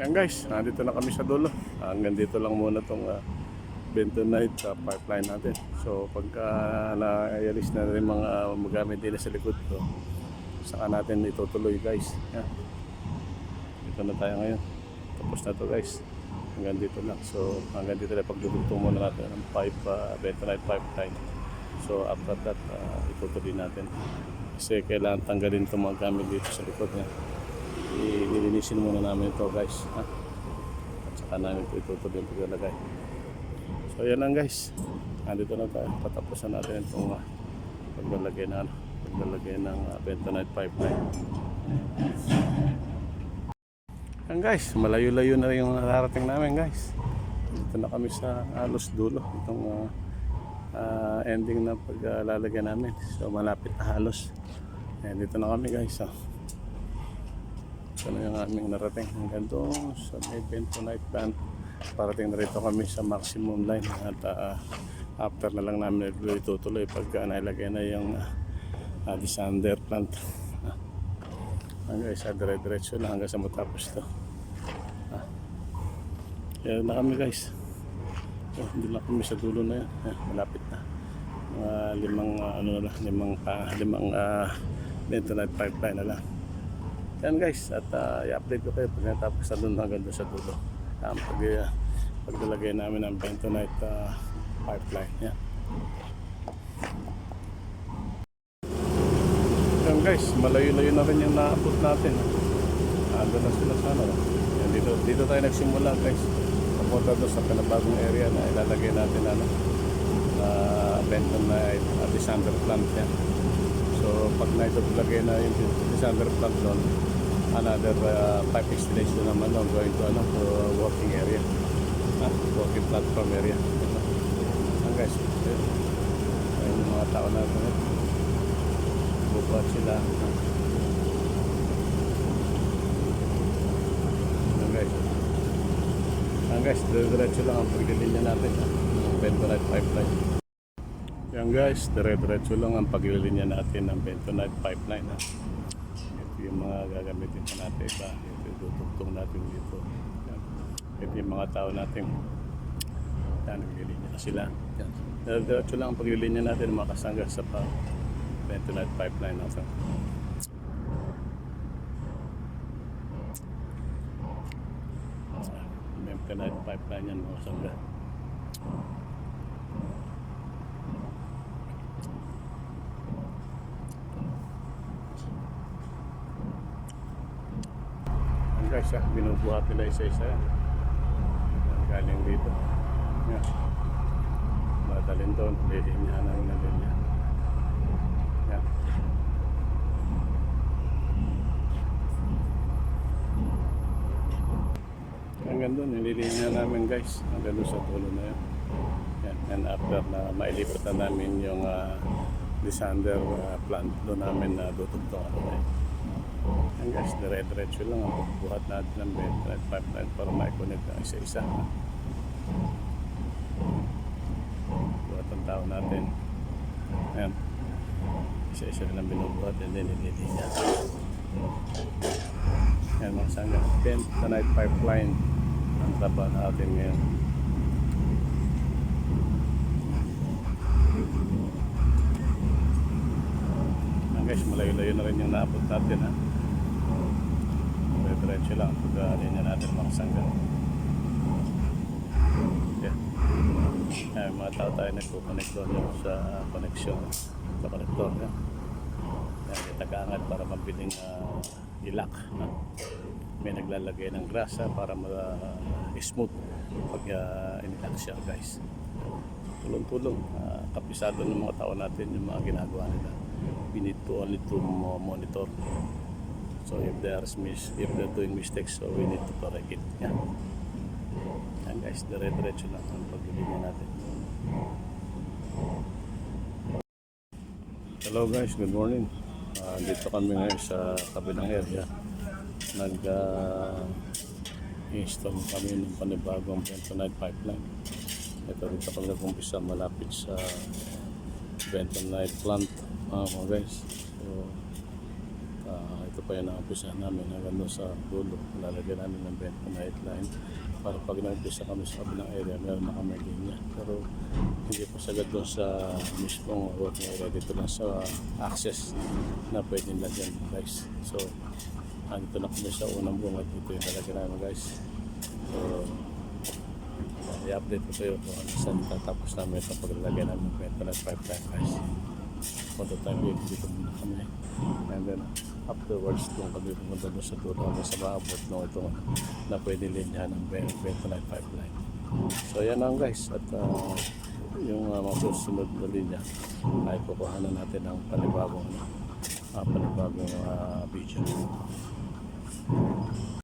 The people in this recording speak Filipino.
Yan guys, nandito na kami sa dulo. Hanggang dito lang muna itong bentonite pipeline natin. So pagka naayalis na rin mga magamit din sa likod ko, saka natin itutuloy guys. Yan. Dito na tayo ngayon. Tapos na to guys. Hanggang dito lang. So hanggang dito na pagdudugtong muna natin ng bentonite pipeline. So after that, itutuloy natin. Kasi kailangan tanggalin itong mga gamit dito sa likod niya. Nilinisin muna namin ito guys, ha? At saka namin ito itutuloy yung paglalagay. So yan lang guys, nandito na tayo, patapusan natin itong paglalagay ng bentonite pipeline. Yan guys, malayo-layo na rin yung nararating namin guys. Dito na kami sa halos dulo itong ending na paglalagay namin. So malapit na halos. Yan, dito na kami guys, ha? Ito na yung aming narating hanggang doon sa may bentonite plant. Parating na rito kami sa maximum line at after na lang namin itutuloy pagka nailagay na yung desander plant. Guys, dire-diretso lang hanggang sa matapos ito. Yan na kami guys. Hindi lang kami sa dulo na yan. Malapit na. Limang bentonite pipeline na lang. Yan guys, at i-update ko kayo pag natapos na doon hanggang doon sa dulo. Paglalagay namin ng bentonite pipeline. Yan. Yan guys, malayo-layo na rin yung naabot natin. Ando na sila sa ano. Yan, dito tayo nagsimula guys. Papunta doon sa pinabagong area na ilalagay natin bentonite desander plant yan. So pag naitulagay na yung desander plant doon, another pipe installation naman doon going to working area, working platform area. Ang guys, ayun yung mga tao natin, bubuhat sila. Ang guys, diretso lang ang paglilinya natin ng bentonite pipeline. Yan guys, dire-diretso lang ang paglilinya natin ng bentonite pipeline. Ito yung mga gagamitin pa natin. Ito yung tutugtong natin dito. Yan. Ito yung mga tao natin. Yan, naglilinya na sila. Yan. Dire-diretso lang ang paglilinya natin ng mga kasangga sa bentonite pipeline natin. Bentonite pipeline yan mga kasangga. Guys, binubuhat nila isa-isa yan. Galing dito. Yan. Madalin doon, lilinyahan ang nalinyahan. Yan. Hanggang doon, nililinyahan namin guys. Hanggang doon sa tulo na yan. Yan. And after na mailipat na namin yung desander plant, doon namin dutugtungan. Yan guys, dire-diretso lang ang pagbuhat natin ng bentonite pipeline para ma-connect ang isa-isa. Buhat ang tao natin. Ayan. Isa-isa lang binubuhat and then nililinya. Yan mga sangga. Bentonite pipeline ang trabaho natin ngayon. Yan guys, malayo-layo na rin yung naabot natin ha. Diretso lang pag-alinya natin mga sangga. Yeah. May mga tao tayo nagpo-connect doon sa connection sa connector. Tagangat para mabiling ilak. May naglalagay ng grasa para smooth pag inilak siya guys. Tulong-tulong. Kapisado ng mga tao natin yung mga ginagawa nila. We need to only to monitor. So if they're doing mistakes, so we need to correct it. Yan. Yan guys, dire-diretso lang ang paglilinya natin. Hello guys, good morning. Dito kami ngayon sa kabilang area. Nag-install kami ng panibagong bentonite pipeline. Ito dito kami nag-umpisa malapit sa bentonite plant. Mga guys. So, ito pa yung naumpisahan namin hanggang doon sa dulo. Lalagyan namin ng bentonite line para pag naumpisa kami sa kabilang area, meron na kami linya. Pero hindi pa sagad doon sa mismong working area. Dito lang sa access na pwede na dyan guys. So, dito na kami sa unang bungad. Ito yung lalagyan namin guys. So, i-update ko kayo kung ano saan tatapos namin sa paglalagay namin ng bentonite pipeline guys. For the time being, dito muna kami. And then, afterwards, doon kami pumunta doon sa dulo hanggang sa maabot ng ito na pwede linyahan ng bentonite pipeline. So, yan lang guys. At yung mga susunod na linya ay kukuhanan natin ng panibagong video.